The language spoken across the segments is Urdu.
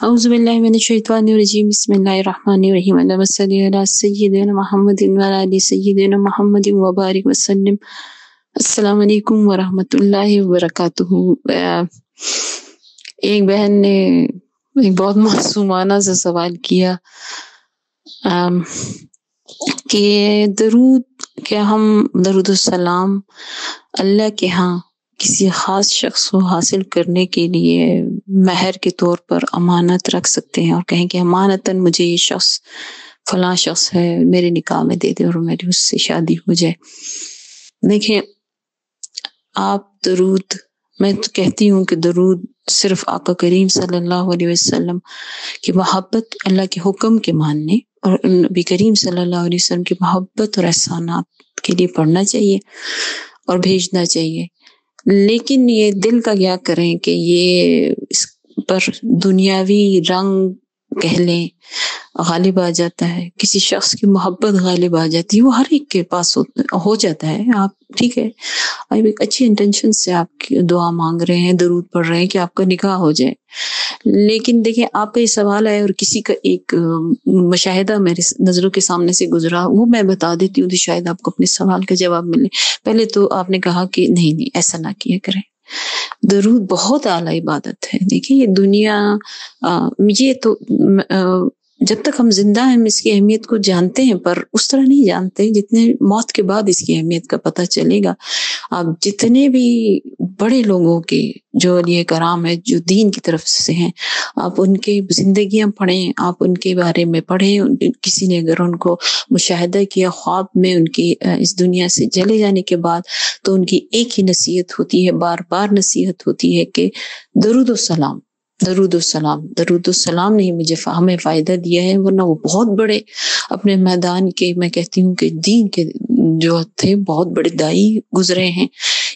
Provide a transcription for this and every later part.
اعوذ باللہ من الشیطان الرجیم بسم اللہ الرحمن الرحیم اللہم صلی علی سیدنا محمد وعلی آل سیدنا محمد وبارک وسلم۔ السلام علیکم ورحمۃ اللہ وبرکاتہ۔ ایک بہن نے ایک بہت معصومانہ سے سوال کیا کہ درود، کیا ہم درود السلام اللہ کے ہاں کسی خاص شخص کو حاصل کرنے کے لیے مہر کے طور پر امانت رکھ سکتے ہیں، اور کہیں کہ امانتاً مجھے یہ شخص فلاں شخص ہے میرے نکاح میں دے دے اور میری اس سے شادی ہو جائے؟ دیکھیں، آپ درود، میں تو کہتی ہوں کہ درود صرف آقا کریم صلی اللہ علیہ وسلم کی محبت، اللہ کے حکم کے ماننے اور نبی کریم صلی اللہ علیہ وسلم کی محبت اور احسانات کے لیے پڑھنا چاہیے اور بھیجنا چاہیے۔ لیکن یہ دل کا کیا کریں کہ یہ اس پر دنیاوی رنگ کہہ لیں غالب آ جاتا ہے، کسی شخص کی محبت غالب آ جاتی ہے، وہ ہر ایک کے پاس ہو جاتا ہے۔ آپ ٹھیک ہے، آپ ایک اچھی انٹینشن سے آپ کی دعا مانگ رہے ہیں، درود پڑھ رہے ہیں کہ آپ کا نکاح ہو جائے، لیکن دیکھیں آپ کا یہ سوال ہے اور کسی کا ایک مشاہدہ میرے نظروں کے سامنے سے گزرا، وہ میں بتا دیتی ہوں تو شاید آپ کو اپنے سوال کا جواب ملے۔ پہلے تو آپ نے کہا کہ نہیں ایسا نہ کیا کریں، درود بہت اعلیٰ عبادت ہے۔ دیکھیں یہ دنیا یہ تو جب تک ہم زندہ ہیں ہم اس کی اہمیت کو جانتے ہیں، پر اس طرح نہیں جانتے جتنے موت کے بعد اس کی اہمیت کا پتہ چلے گا۔ آپ جتنے بھی بڑے لوگوں کے جو اولیاء کرام ہیں، جو دین کی طرف سے ہیں، آپ ان کی زندگیاں پڑھیں، آپ ان کے بارے میں پڑھیں۔ کسی نے اگر ان کو مشاہدہ کیا خواب میں ان کی اس دنیا سے چلے جانے کے بعد، تو ان کی ایک ہی نصیحت ہوتی ہے، بار بار نصیحت ہوتی ہے کہ درود السلام، درود السلام، درود السلام نے مجھے ہمیں فائدہ دیا ہے، ورنہ وہ بہت بڑے اپنے میدان کے، میں کہتی ہوں کہ دین کے جو تھے بہت بڑے دائی گزرے ہیں،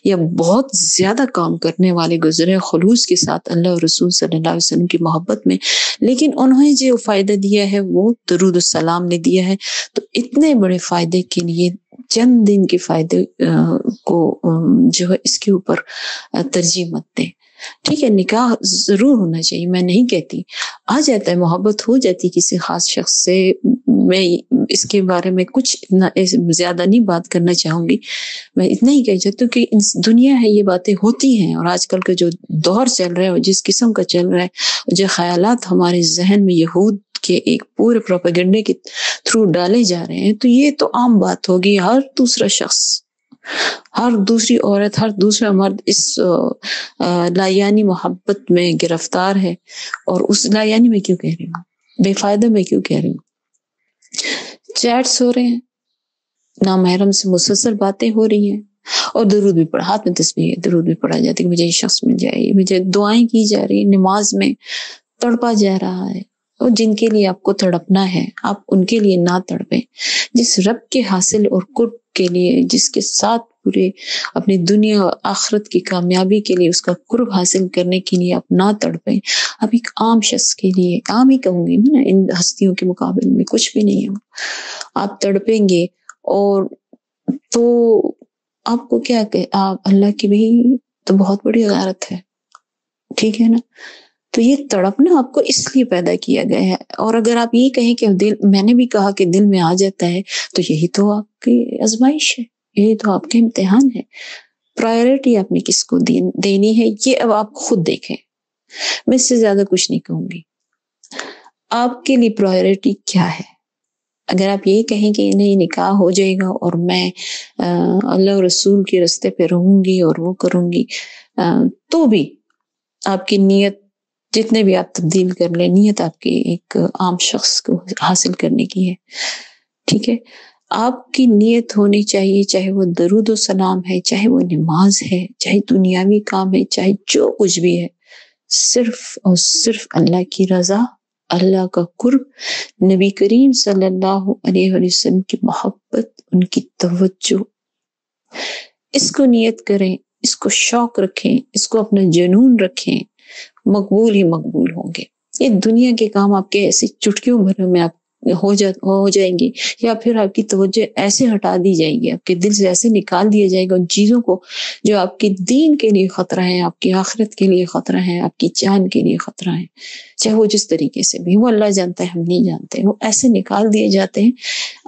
یا بہت زیادہ کام کرنے والے گزرے خلوص کے ساتھ اللہ اور رسول صلی اللہ علیہ وسلم کی محبت میں، لیکن انہوں نے جو فائدہ دیا ہے وہ درود السلام نے دیا ہے۔ تو اتنے بڑے فائدے کے لیے چند دن کے فائدے کو جو ہے اس کے اوپر ترجیح مت دیں۔ ٹھیک ہے، نکاح ضرور ہونا چاہیے، میں نہیں کہتی، آ جاتا ہے، محبت ہو جاتی کسی خاص شخص سے۔ میں اس کے بارے میں کچھ اتنا زیادہ نہیں بات کرنا چاہوں گی، میں اتنا ہی کہہ چاہتی ہوں کہ دنیا ہے، یہ باتیں ہوتی ہیں، اور آج کل کا جو دور چل رہا ہے اور جس قسم کا چل رہا ہے، جو خیالات ہمارے ذہن میں یہود کے ایک پورے پروپیگنڈے کے تھرو ڈالے جا رہے ہیں، تو یہ تو عام بات ہوگی، ہر دوسرا شخص، ہر دوسری عورت، ہر دوسرا مرد اس لایانی محبت میں گرفتار ہے۔ اور اس لایانی میں کیوں کہہ رہی ہوں، بے فائدہ میں کیوں کہہ رہی ہوں، چیٹس ہو رہے ہیں، نامحرم سے مسلسل باتیں ہو رہی ہیں، اور درود بھی پڑھا، ہاتھ میں تسبیح ہے، درود بھی پڑھا جاتا ہے کہ مجھے یہ شخص مل جائے، مجھے دعائیں کی جا رہی، نماز میں تڑپا جا رہا ہے۔ اور جن کے لیے آپ کو تڑپنا ہے آپ ان کے لیے نہ تڑپیں، جس رب کے حاصل اور قرب کے لیے، جس کے ساتھ پورے اپنی دنیا اور آخرت کی کامیابی کے لیے، اس کا قرب حاصل کرنے کے لیے آپ نہ تڑپیں۔ اب ایک عام شخص کے لیے، عام ہی کہوں گی نا، ان ہستیوں کے مقابل میں کچھ بھی نہیں ہو، آپ تڑپیں گے، اور تو آپ کو کیا کہ آپ اللہ کی بھی تو بہت بڑی غیرت ہے، ٹھیک ہے نا؟ تو یہ تڑپنا آپ کو اس لیے پیدا کیا گیا ہے۔ اور اگر آپ یہ کہیں کہ دل، میں نے بھی کہا کہ دل میں آ جاتا ہے، تو یہی تو آپ کی آزمائش ہے، یہی تو آپ کے امتحان ہے۔ پرائیورٹی آپ نے کس کو دینی ہے، یہ اب آپ خود دیکھیں، میں اس سے زیادہ کچھ نہیں کہوں گی۔ آپ کے لیے پرائیورٹی کیا ہے؟ اگر آپ یہ کہیں کہ نہیں نکاح ہو جائے گا اور میں اللہ اور رسول کے راستے پہ رہوں گی اور وہ کروں گی، تو بھی آپ کی نیت جتنے بھی آپ تبدیل کر لیں، نیت آپ کی ایک عام شخص کو حاصل کرنے کی ہے، ٹھیک ہے؟ آپ کی نیت ہونی چاہیے، چاہے وہ درود و سلام ہے، چاہے وہ نماز ہے، چاہے دنیاوی کام ہے، چاہے جو کچھ بھی ہے، صرف اور صرف اللہ کی رضا، اللہ کا قرب، نبی کریم صلی اللہ علیہ وسلم کی محبت، ان کی توجہ، اس کو نیت کریں، اس کو شوق رکھیں، اس کو اپنا جنون رکھیں، مقبول ہی مقبول ہوں گے۔ یہ دنیا کے کام آپ کے ایسے چٹکیوں بھر میں آپ ہو جائیں گی، یا پھر آپ کی توجہ ایسے ہٹا دی جائے گی، آپ کے دل سے ایسے نکال دیا جائے گا ان چیزوں کو جو آپ کے دین کے لیے خطرہ ہے، آپ کی آخرت کے لیے خطرہ ہے، آپ کی جان کے لیے خطرہ ہے، چاہے وہ جس طریقے سے بھی، وہ اللہ جانتا ہے، ہم نہیں جانتے، وہ ایسے نکال دیے جاتے ہیں۔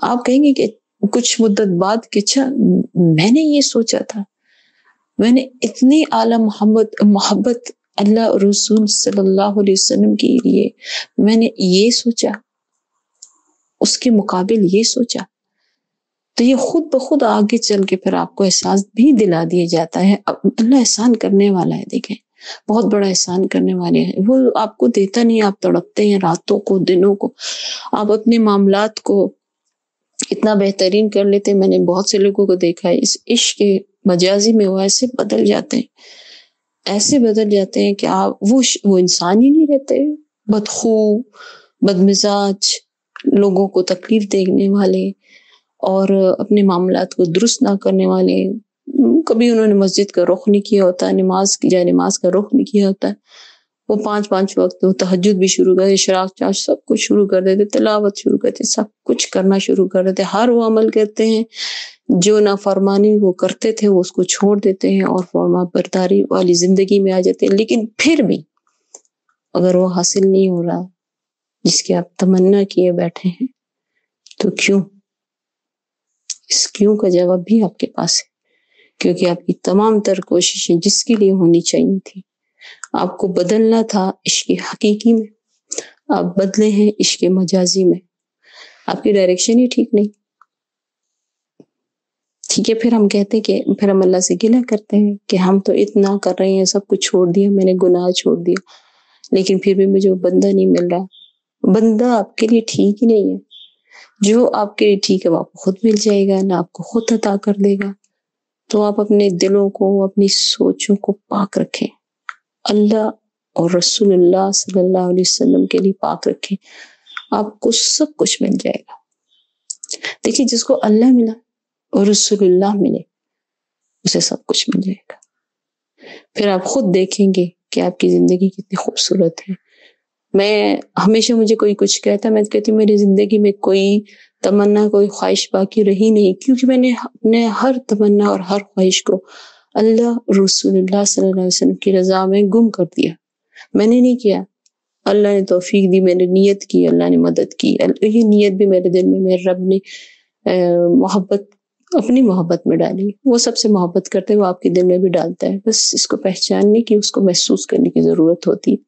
آپ کہیں گے کہ کچھ مدت بعد کہ اچھا میں نے یہ سوچا تھا، میں نے اتنی اعلیٰ محبت اللہ اور رسول صلی اللہ علیہ وسلم کے لیے میں نے یہ سوچا، اس کے مقابل یہ سوچا، تو یہ خود بخود آگے چل کے پھر آپ کو احساس بھی دلا دیا جاتا ہے۔ اللہ احسان کرنے والا ہے، دیکھیں بہت بڑا احسان کرنے والے ہیں، وہ آپ کو دیتا نہیں، آپ تڑپتے ہیں راتوں کو دنوں کو، آپ اپنے معاملات کو اتنا بہترین کر لیتے ہیں۔ میں نے بہت سے لوگوں کو دیکھا ہے اس عشق کے مجازی میں وہ ایسے بدل جاتے ہیں، ایسے بدل جاتے ہیں کہ آپ وہ انسان ہی نہیں رہتے، بدخو، بدمزاج، لوگوں کو تکلیف دینے والے اور اپنے معاملات کو درست نہ کرنے والے۔ کبھی انہوں نے مسجد کا رخ نہیں کیا ہوتا، نماز کا رخ نہیں کیا ہوتا، وہ 5 وقت وہ تہجد بھی شروع کر دیتے، اشراق چاش سب کچھ شروع کر دیتے، تلاوت شروع کر دیتے، سب کچھ کرنا شروع کر دیتے، ہر وہ عمل کرتے ہیں جو نافرمانی وہ کرتے تھے وہ اس کو چھوڑ دیتے ہیں اور فرما برداری والی زندگی میں آ جاتے ہیں۔ لیکن پھر بھی اگر وہ حاصل نہیں ہو رہا جس کی آپ تمنا کیے بیٹھے ہیں، تو کیوں؟ اس کیوں کا جواب بھی آپ کے پاس ہے، کیونکہ آپ کی تمام تر کوششیں جس کے لیے ہونی چاہیے تھی، آپ کو بدلنا تھا عشق حقیقی میں، آپ بدلے ہیں عشق مجازی میں، آپ کی ڈائریکشن ہی ٹھیک نہیں۔ ٹھیک ہے، پھر ہم کہتے ہیں کہ پھر ہم اللہ سے گلہ کرتے ہیں کہ ہم تو اتنا کر رہے ہیں، سب کچھ چھوڑ دیا، میں نے گناہ چھوڑ دیا، لیکن پھر بھی مجھے وہ بندہ نہیں مل رہا۔ بندہ آپ کے لیے ٹھیک ہی نہیں ہے، جو آپ کے لیے ٹھیک ہے وہ آپ کو خود مل جائے گا، نہ آپ کو خود عطا کر دے گا۔ تو آپ اپنے دلوں کو، اپنی سوچوں کو پاک رکھیں، اللہ اور رسول اللہ صلی اللہ علیہ وسلم کے لیے پاک رکھیں، آپ کو سب کچھ مل جائے گا۔ دیکھیے جس کو اللہ ملا اور رسول اللہ ملے اسے سب کچھ مل جائے گا۔ پھر آپ خود دیکھیں گے کہ آپ کی زندگی کتنی خوبصورت ہے۔ میں ہمیشہ مجھے کوئی کچھ کہتا ہے، میں کہتی ہوں میری زندگی میں کوئی تمنا، کوئی خواہش باقی رہی نہیں، کیونکہ میں نے اپنے ہر تمنا اور ہر خواہش کو اللہ رسول اللہ صلی اللہ علیہ وسلم کی رضا میں گم کر دیا۔ میں نے نہیں کیا، اللہ نے توفیق دی، میں نے نیت کی، اللہ نے مدد کی، یہ نیت بھی میرے دل میں میرے رب نے اپنی محبت میں ڈالی۔ وہ سب سے محبت کرتے ہیں، وہ آپ کے دل میں بھی ڈالتا ہے، بس اس کو پہچاننے کی، اس کو محسوس کرنے کی ضرورت ہوتی ہے۔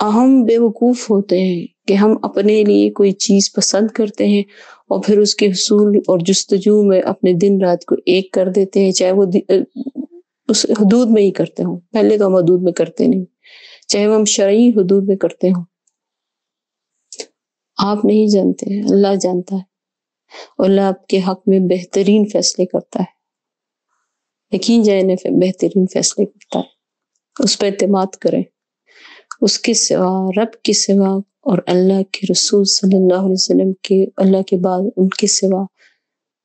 ہم بے وقوف ہوتے ہیں کہ ہم اپنے لیے کوئی چیز پسند کرتے ہیں اور پھر اس کے حصول اور جستجو میں اپنے دن رات کو ایک کر دیتے ہیں، چاہے وہ اس حدود میں ہی کرتے ہوں۔ پہلے تو ہم حدود میں کرتے نہیں، چاہے وہ ہم شرعی حدود میں کرتے ہوں۔ آپ نہیں جانتے، اللہ جانتا ہے، اور اللہ آپ کے حق میں بہترین فیصلے کرتا ہے، یقین جائے بہترین فیصلے کرتا ہے۔ اس پر اعتماد کریں، اس کے سوا، رب کے سوا اور اللہ کے رسول صلی اللہ علیہ وسلم کے، اللہ کے بعد ان کے سوا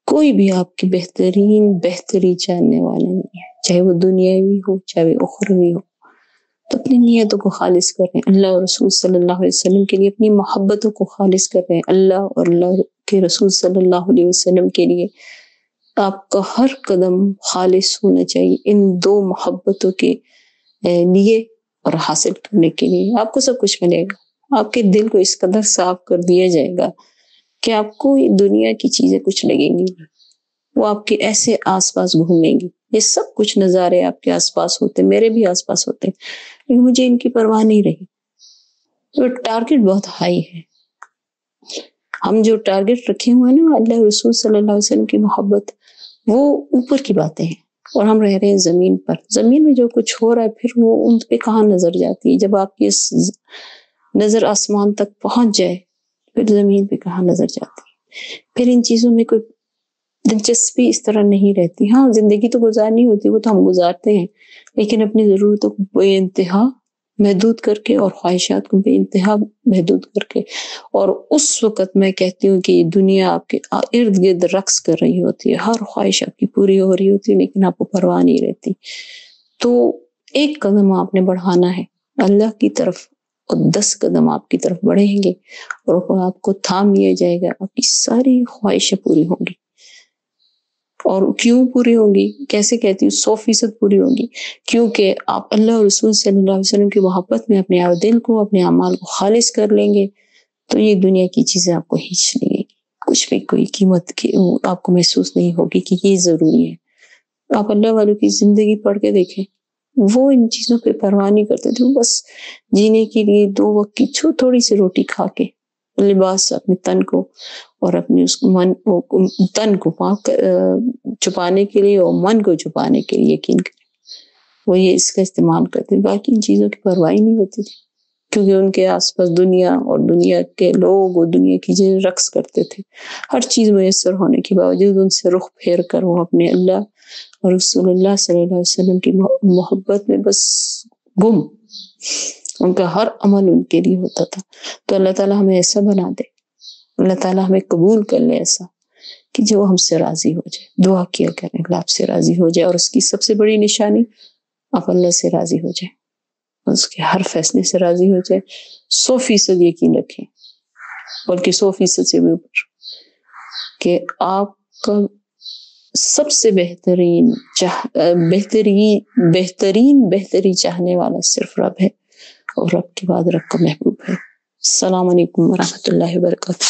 کوئی بھی آپ کی بہتری جاننے والا نہیں ہے، چاہے وہ دنیاوی ہو چاہے وہ اخروی ہو۔ تو اپنی نیتوں کو خالص کر رہے ہیں، اللہ اور رسول صلی اللہ علیہ وسلم کے لیے اپنی محبتوں کو خالص کر رہے ہیں، اللہ اور اللہ کے رسول صلی اللہ علیہ وسلم کے لیے آپ کا ہر قدم خالص ہونا چاہیے ان دو محبتوں کے لیے اور حاصل کرنے کے لیے۔ آپ کو سب کچھ ملے گا، آپ کے دل کو اس قدر صاف کر دیا جائے گا کہ آپ کو دنیا کی چیزیں کچھ لگیں گی، وہ آپ کے ایسے آس پاس گھومیں گی۔ یہ سب کچھ نظارے آپ کے آس پاس ہوتے، میرے بھی آس پاس ہوتے، لیکن مجھے ان کی پرواہ نہیں رہی۔ تو ٹارگٹ بہت ہائی ہے، ہم جو ٹارگٹ رکھے ہوئے ہیں نا اللہ رسول صلی اللہ علیہ وسلم کی محبت، وہ اوپر کی باتیں ہیں، اور ہم رہ رہے ہیں زمین پر۔ زمین میں جو کچھ ہو رہا ہے پھر وہ ان پہ کہاں نظر جاتی ہے؟ جب آپ کی نظر آسمان تک پہنچ جائے پھر زمین پہ کہاں نظر جاتی ہے؟ پھر ان چیزوں میں کوئی دلچسپی اس طرح نہیں رہتی۔ ہاں زندگی تو گزارنی ہوتی، وہ تو ہم گزارتے ہیں، لیکن اپنی ضرورتوں کو بے انتہا محدود کر کے اور خواہشات کو بے انتہا محدود کر کے، اور اس وقت میں کہتی ہوں کہ دنیا آپ کے ارد گرد رقص کر رہی ہوتی ہے، ہر خواہش آپ کی پوری ہو رہی ہوتی ہے، لیکن آپ کو پرواہ نہیں رہتی۔ تو ایک قدم آپ نے بڑھانا ہے اللہ کی طرف، اور 10 قدم آپ کی طرف بڑھیں گے اور آپ کو تھام لیا جائے گا، آپ کی ساری خواہشیں پوری ہوں گی۔ اور کیوں پوری ہوں گی؟ کیسے کہتی ہوں 100% پوری ہوں گی؟ کیونکہ آپ اللہ اور رسول صلی اللہ علیہ وسلم کی محبت میں اپنے دل کو، اپنے اعمال کو خالص کر لیں گے، تو یہ دنیا کی چیزیں آپ کو ہیچ نہیں لگے گی، کچھ بھی کوئی قیمت کی آپ کو محسوس نہیں ہوگی کہ یہ ضروری ہے۔ آپ اللہ والوں کی زندگی پڑھ کے دیکھیں، وہ ان چیزوں پہ پرواہ نہیں کرتے تھے، وہ بس جینے کے لیے 2 وقت کی تھوڑی سی روٹی کھا کے، لباس اپنے تن کو اور اپنے اس تن کو چھپانے کے لیے اور من کو چھپانے کے لیے یقین کریں، وہ یہ اس کا استعمال کرتے، باقی ان چیزوں کی پرواہ ہی نہیں ہوتی تھی، کیونکہ ان کے آس پاس دنیا اور دنیا کے لوگ اور دنیا کی چیزیں رقص کرتے تھے۔ ہر چیز میسر ہونے کے باوجود ان سے رخ پھیر کر وہ اپنے اللہ اور رسول اللہ صلی اللہ علیہ وسلم کی محبت میں بس گم، ان کا ہر عمل ان کے لیے ہوتا تھا۔ تو اللہ تعالیٰ ہمیں ایسا بنا دے، اللہ تعالیٰ ہمیں قبول کر لے ایسا کہ جو ہم سے راضی ہو جائے۔ دعا کیا کریں اللہ آپ سے راضی ہو جائے، اور اس کی سب سے بڑی نشانی آپ اللہ سے راضی ہو جائیں، اس کے ہر فیصلے سے راضی ہو جائے، 100% یقین رکھیں، بلکہ 100% سے بھی اوپر، کہ آپ کا سب سے بہترین چاہنے والا صرف رب ہے، اور رب کے بعد رب کا محبوب ہے۔ السلام علیکم ورحمۃ اللہ وبرکاتہ۔